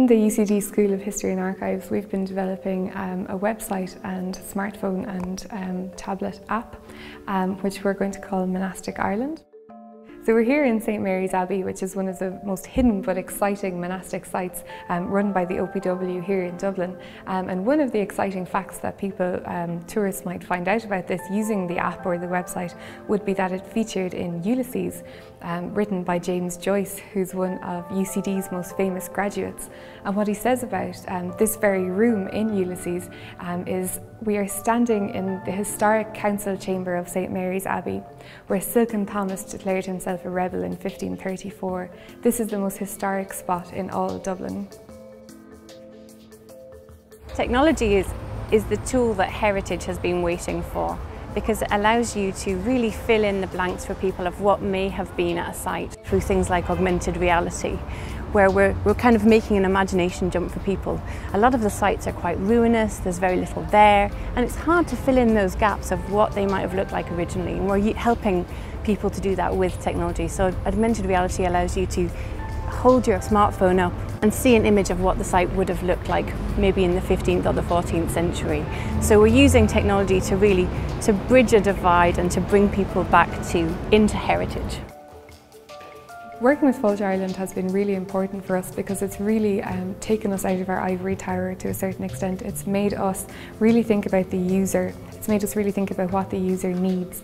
the UCD School of History and Archives, we've been developing a website and smartphone and tablet app, which we're going to call Monastic Ireland. So we're here in St Mary's Abbey, which is one of the most hidden but exciting monastic sites run by the OPW here in Dublin. And one of the exciting facts that people, tourists might find out about this using the app or the website would be that it featured in Ulysses, written by James Joyce, who's one of UCD's most famous graduates. And what he says about this very room in Ulysses is, we are standing in the historic council chamber of St Mary's Abbey, where Silken Thomas declared himself a rebel in 1534. This is the most historic spot in all of Dublin. Technology is the tool that heritage has been waiting for, because it allows you to really fill in the blanks for people of what may have been at a site through things like augmented reality, where we're kind of making an imagination jump for people. A lot of the sites are quite ruinous, there's very little there, and it's hard to fill in those gaps of what they might have looked like originally, and we're helping people to do that with technology. So augmented reality allows you to hold your smartphone up and see an image of what the site would have looked like maybe in the 15th or the 14th century. So we're using technology to really bridge a divide and to bring people back into heritage. Working with Fáilte Ireland has been really important for us because it's really taken us out of our ivory tower to a certain extent. It's made us really think about the user. It's made us really think about what the user needs.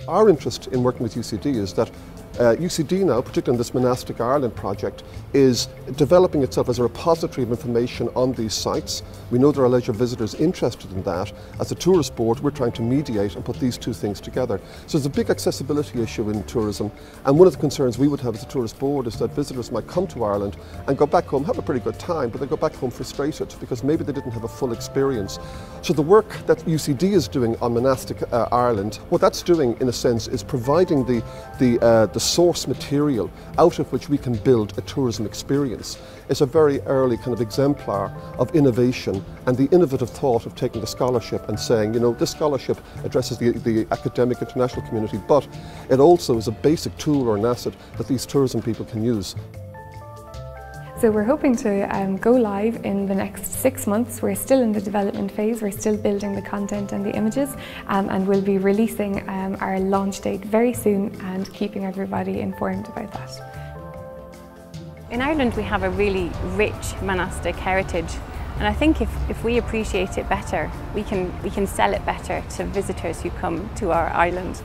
Our interest in working with UCD is that UCD now, particularly in this Monastic Ireland project, is developing itself as a repository of information on these sites. We know there are leisure visitors interested in that. As a tourist board, we're trying to mediate and put these two things together. So there's a big accessibility issue in tourism, and one of the concerns we would have as a tourist board is that visitors might come to Ireland and go back home, have a pretty good time, but they go back home frustrated because maybe they didn't have a full experience. So the work that UCD is doing on Monastic Ireland, what that's doing in a sense is providing the source material out of which we can build a tourism experience. It's a very early kind of exemplar of innovation and the innovative thought of taking the scholarship and saying, you know, this scholarship addresses the academic international community, but it also is a basic tool or an asset that these tourism people can use. So we're hoping to go live in the next 6 months. We're still in the development phase, we're still building the content and the images, and we'll be releasing our launch date very soon and keeping everybody informed about that. In Ireland we have a really rich monastic heritage, and I think if we appreciate it better, we can sell it better to visitors who come to our island.